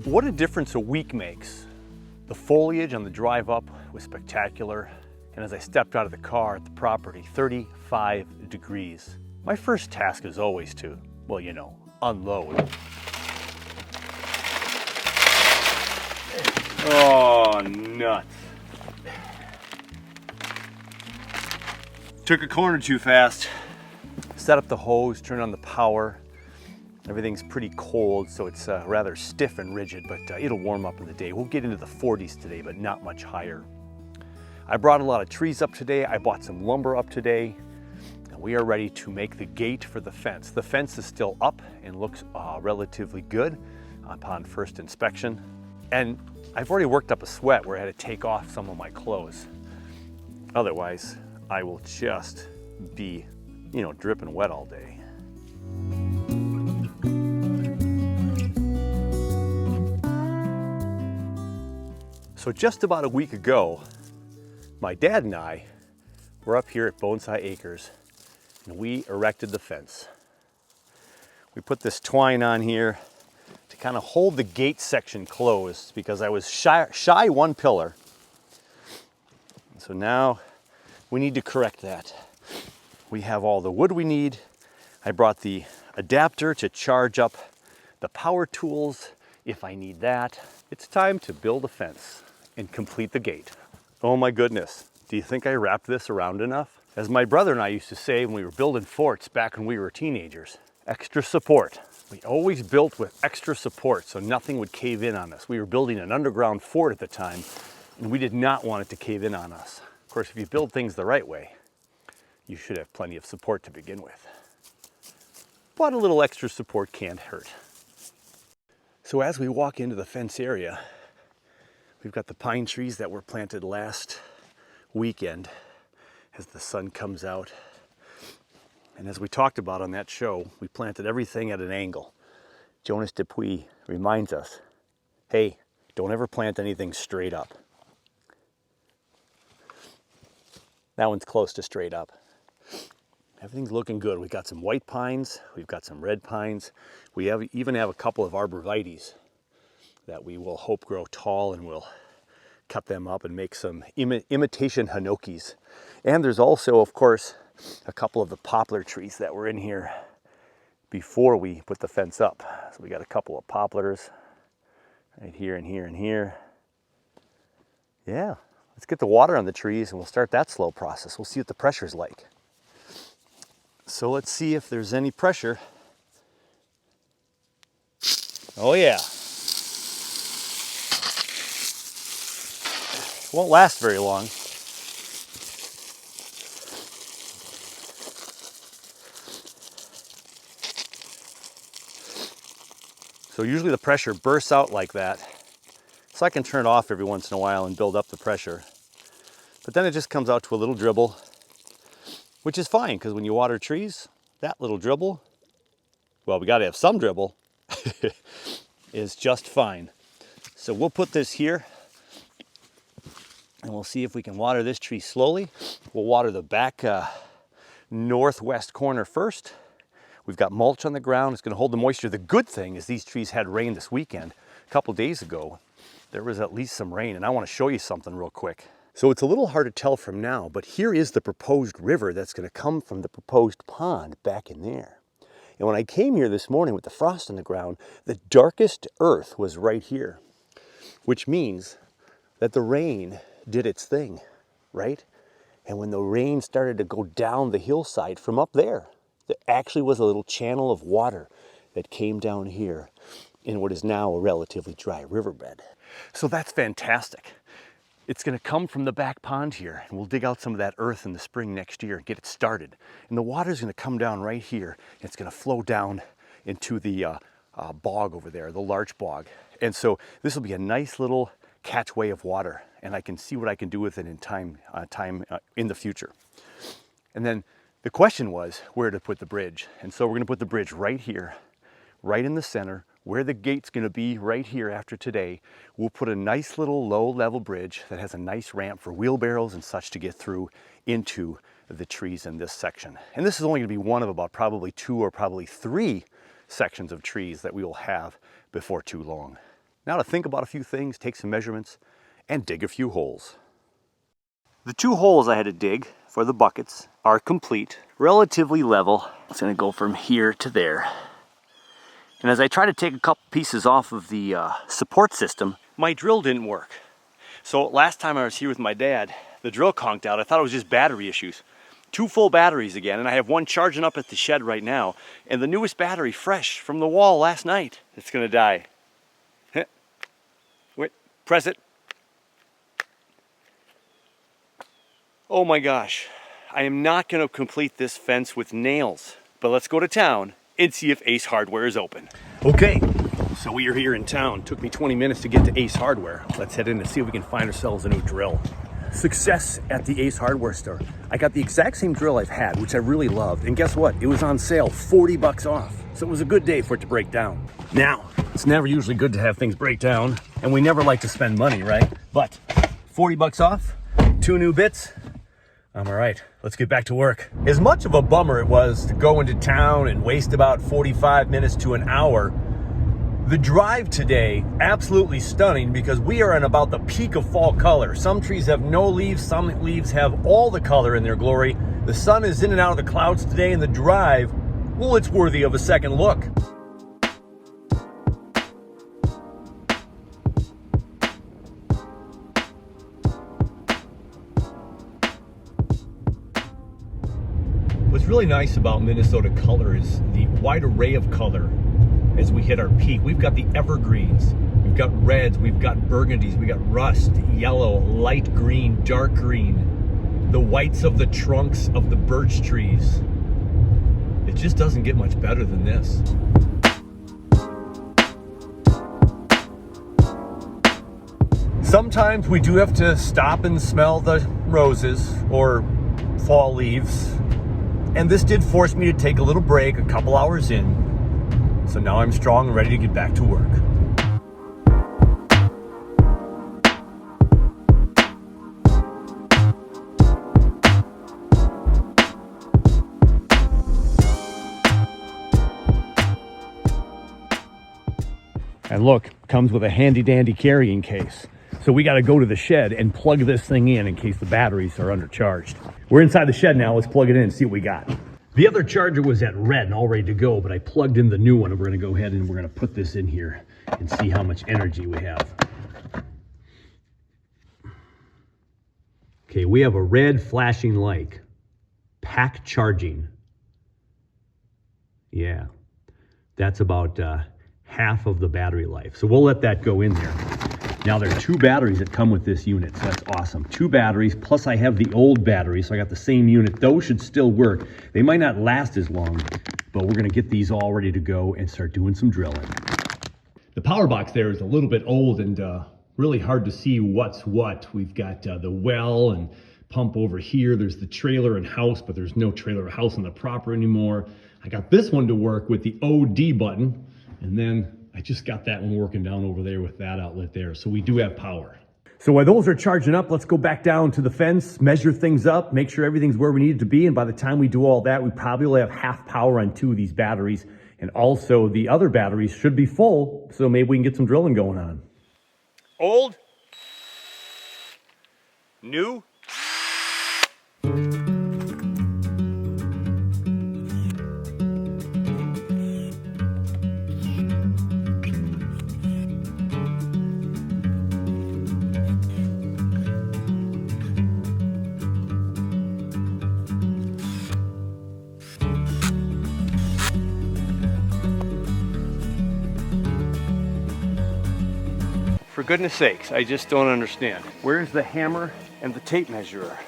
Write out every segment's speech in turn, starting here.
What a difference a week makes. The foliage on the drive up was spectacular, and as I stepped out of the car at the property, 35 degrees. My first task is always to, well, you know, unload. Oh, nuts. Took a corner too fast. Set up the hose, turn on the power. Everything's pretty cold, so it's rather stiff and rigid, but it'll warm up in the day. We'll get into the 40s today, but not much higher. I brought a lot of trees up today. I bought some lumber up today, and we are ready to make the gate for the fence. The fence is still up and looks relatively good upon first inspection. And I've already worked up a sweat where I had to take off some of my clothes. Otherwise, I will just be, you know, dripping wet all day. So just about a week ago, my dad and I were up here at Bonsai Acres and we erected the fence. We put this twine on here to kind of hold the gate section closed because I was shy one pillar. So now we need to correct that. We have all the wood we need. I brought the adapter to charge up the power tools if I need that. It's time to build a fence and complete the gate. Oh my goodness, do you think I wrapped this around enough? As my brother and I used to say when we were building forts back when we were teenagers, extra support. We always built with extra support so nothing would cave in on us. We were building an underground fort at the time and we did not want it to cave in on us. Of course, if you build things the right way, you should have plenty of support to begin with. But a little extra support can't hurt. So as we walk into the fence area, we've got the pine trees that were planted last weekend as the sun comes out. And as we talked about on that show, we planted everything at an angle. Jonas Dupuis reminds us, hey, don't ever plant anything straight up. That one's close to straight up. Everything's looking good. We've got some white pines, we've got some red pines. We even have a couple of arborvitaes that we will hope grow tall, and we'll cut them up and make some imitation hinokis. And there's also, of course, a couple of the poplar trees that were in here before we put the fence up. So we got a couple of poplars right here and here and here. Yeah, let's get the water on the trees and we'll start that slow process. We'll see what the pressure's like. So let's see if there's any pressure. Oh yeah. Won't last very long. So usually the pressure bursts out like that. So I can turn it off every once in a while and build up the pressure. But then it just comes out to a little dribble, which is fine because when you water trees, that little dribble, well, we got to have some dribble, is just fine. So we'll put this here. And we'll see if we can water this tree slowly. We'll water the back northwest corner first. We've got mulch on the ground. It's going to hold the moisture. The good thing is these trees had rain this weekend. A couple days ago, there was at least some rain, and I want to show you something real quick. So it's a little hard to tell from now, but here is the proposed river that's going to come from the proposed pond back in there. And when I came here this morning with the frost on the ground, the darkest earth was right here, which means that the rain did its thing, right? And when the rain started to go down the hillside from up there actually was a little channel of water that came down here in what is now a relatively dry riverbed. So that's fantastic. It's going to come from the back pond here, and we'll dig out some of that earth in the spring next year and get it started. And the water's going to come down right here, and it's going to flow down into the bog over there, the larch bog. And so this will be a nice little catchway of water, and I can see what I can do with it in time in the future. And then the question was where to put the bridge. And so we're going to put the bridge right here, right in the center, where the gate's going to be right here after today. We'll put a nice little low-level bridge that has a nice ramp for wheelbarrows and such to get through into the trees in this section. And this is only going to be one of about probably 2 or probably 3 sections of trees that we will have before too long. Now to think about a few things, take some measurements, and dig a few holes. The 2 holes I had to dig for the buckets are complete, relatively level. It's gonna go from here to there. And as I try to take a couple pieces off of the support system, my drill didn't work. So last time I was here with my dad, the drill conked out. I thought it was just battery issues. 2 full batteries again, and I have one charging up at the shed right now, and the newest battery fresh from the wall last night. It's gonna die. Wait, press it. Oh my gosh, I am not gonna complete this fence with nails, but let's go to town and see if Ace Hardware is open. Okay, so we are here in town. Took me 20 minutes to get to Ace Hardware. Let's head in and see if we can find ourselves a new drill. Success at the Ace Hardware store. I got the exact same drill I've had, which I really loved. And guess what? It was on sale, 40 bucks off. So it was a good day for it to break down. Now, it's never usually good to have things break down, and we never like to spend money, right? But 40 bucks off, 2 new bits. I'm all right, let's get back to work. As much of a bummer it was to go into town and waste about 45 minutes to an hour, the drive today, absolutely stunning because we are in about the peak of fall color. Some trees have no leaves, some leaves have all the color in their glory. The sun is in and out of the clouds today, and the drive, well, it's worthy of a second look. What's really nice about Minnesota color is the wide array of color. As we hit our peak, we've got the evergreens, we've got reds, we've got burgundies, we got rust, yellow, light green, dark green, the whites of the trunks of the birch trees. It just doesn't get much better than this. Sometimes we do have to stop and smell the roses or fall leaves. And this did force me to take a little break a couple hours in. So now I'm strong and ready to get back to work. And look, comes with a handy dandy carrying case. So we got to go to the shed and plug this thing in case the batteries are undercharged. We're inside the shed now. Let's plug it in and see what we got. The other charger was at red and all ready to go, but I plugged in the new one, and we're going to go ahead and we're going to put this in here and see how much energy we have. Okay, we have a red flashing light. Pack charging. Yeah, that's about half of the battery life. So we'll let that go in there. Now there are 2 batteries that come with this unit, so that's awesome. 2 batteries, plus I have the old battery, so I got the same unit. Those should still work. They might not last as long, but we're gonna get these all ready to go and start doing some drilling. The power box there is a little bit old and really hard to see what's what. We've got the well and pump over here. There's the trailer and house, but there's no trailer or house on the property anymore. I got this one to work with the OD button, and then I just got that one working down over there with that outlet there. So we do have power. So while those are charging up, let's go back down to the fence, measure things up, make sure everything's where we need it to be. And by the time we do all that, we probably will have half power on 2 of these batteries. And also the other batteries should be full. So maybe we can get some drilling going on. Old. New. For goodness sakes, I just don't understand. Where's the hammer and the tape measurer?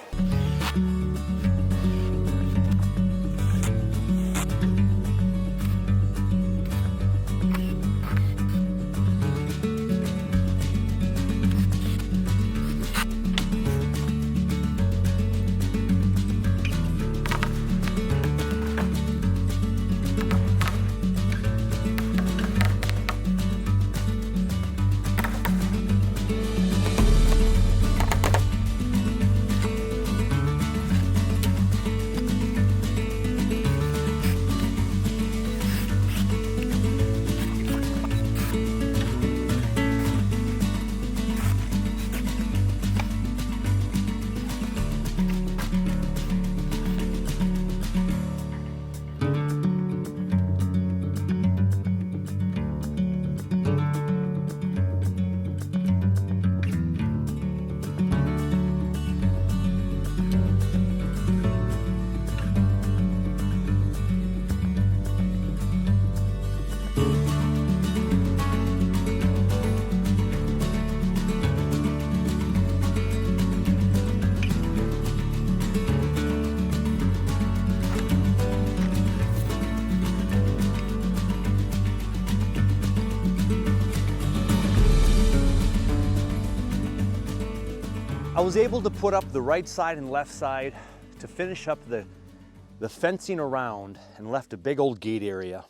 was able to put up the right side and left side to finish up the fencing around and left a big old gate area.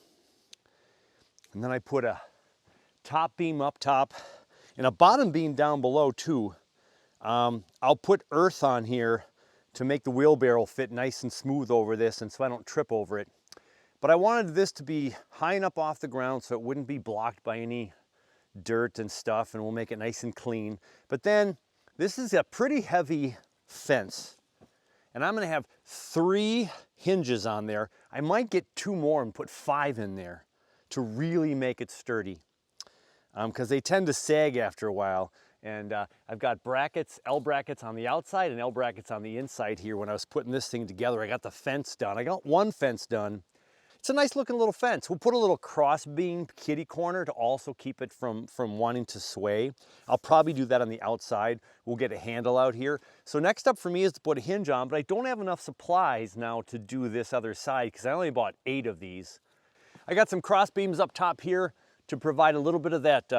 And then I put a top beam up top and a bottom beam down below too. I'll put earth on here to make the wheelbarrow fit nice and smooth over this and so I don't trip over it. But I wanted this to be high enough off the ground so it wouldn't be blocked by any dirt and stuff, and we'll make it nice and clean. But then this is a pretty heavy fence and I'm gonna have 3 hinges on there. I might get 2 more and put 5 in there to really make it sturdy because they tend to sag after a while. And I've got brackets, L brackets on the outside and L brackets on the inside here. When I was putting this thing together, I got the fence done. I got one fence done. It's a nice looking little fence. We'll put a little cross beam kitty corner to also keep it from wanting to sway. I'll probably do that on the outside. We'll get a handle out here. So next up for me is to put a hinge on, but I don't have enough supplies now to do this other side because I only bought 8 of these. I got some cross beams up top here to provide a little bit of that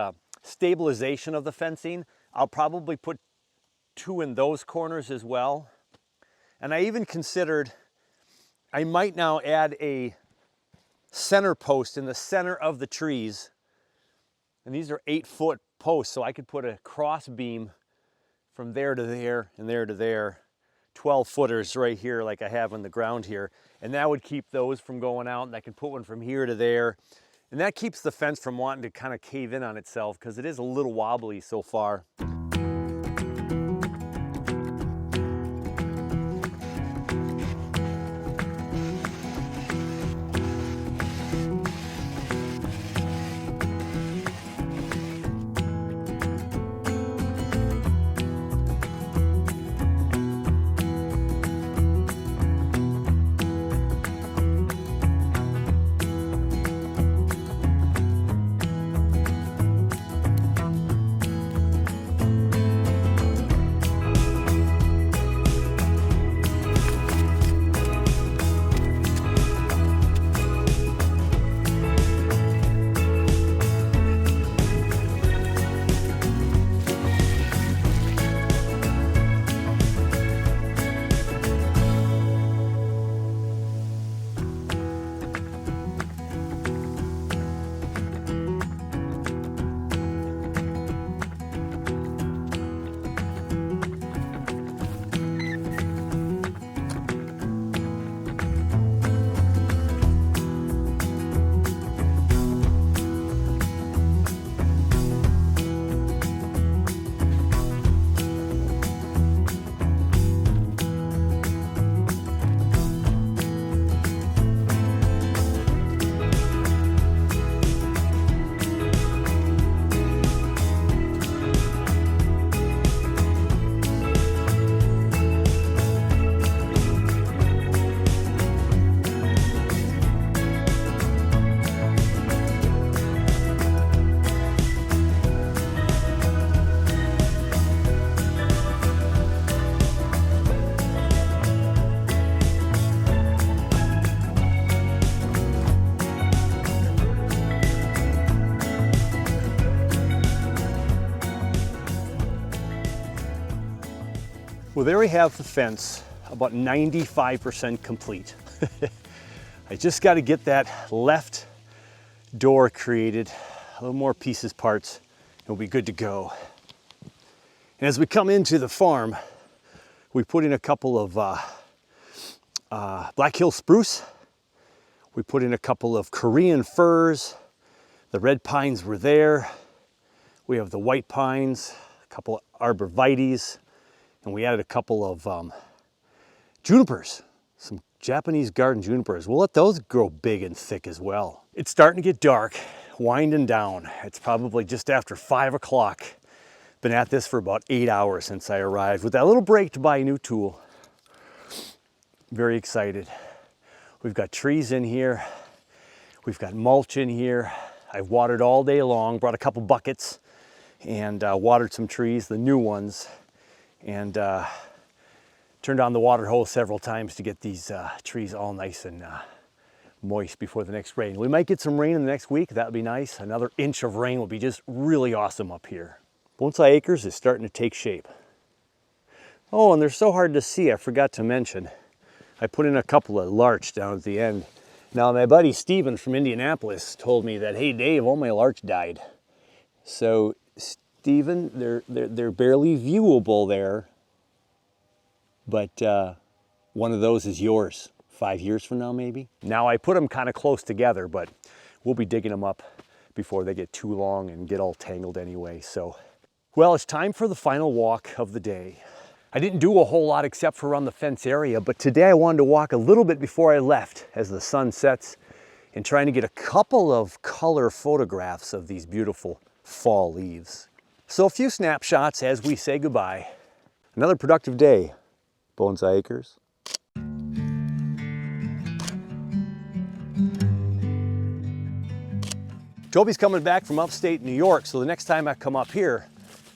stabilization of the fencing. I'll probably put 2 in those corners as well. And I even considered I might now add a center post in the center of the trees. And these are 8-foot posts, so I could put a cross beam from there to there and there to there, 12 footers right here like I have on the ground here. And that would keep those from going out, and I can put one from here to there. And that keeps the fence from wanting to kind of cave in on itself because it is a little wobbly so far. Well, there we have the fence, about 95% complete. I just got to get that left door created, a little more pieces, parts, and we'll be good to go. And as we come into the farm, we put in a couple of Black Hill spruce. We put in a couple of Korean firs. The red pines were there. We have the white pines, a couple of arborvitaes, and we added a couple of junipers, some Japanese garden junipers. We'll let those grow big and thick as well. It's starting to get dark, winding down. It's probably just after 5 o'clock. Been at this for about 8 hours since I arrived with that little break to buy a new tool. Very excited. We've got trees in here. We've got mulch in here. I've watered all day long, brought a couple buckets and watered some trees, the new ones, and turned on the water hose several times to get these trees all nice and moist before the next rain. We might get some rain in the next week. That would be nice. Another inch of rain will be just really awesome up here. Bonsai Acres is starting to take shape. Oh, and they're so hard to see, I forgot to mention. I put in a couple of larch down at the end. Now my buddy Steven from Indianapolis told me that, hey Dave, all my larch died. So Steven, they're barely viewable there, but one of those is yours 5 years from now maybe. Now I put them kind of close together, but we'll be digging them up before they get too long and get all tangled anyway. So, well, it's time for the final walk of the day. I didn't do a whole lot except for around the fence area, but today I wanted to walk a little bit before I left as the sun sets and trying to get a couple of color photographs of these beautiful fall leaves. So a few snapshots as we say goodbye. Another productive day, Bonsai Acres. Toby's coming back from upstate New York, so the next time I come up here,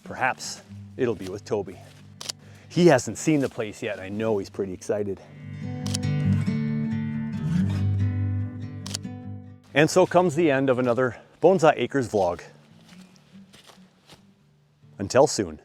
perhaps it'll be with Toby. He hasn't seen the place yet. I know he's pretty excited. And so comes the end of another Bonsai Acres vlog. Until soon.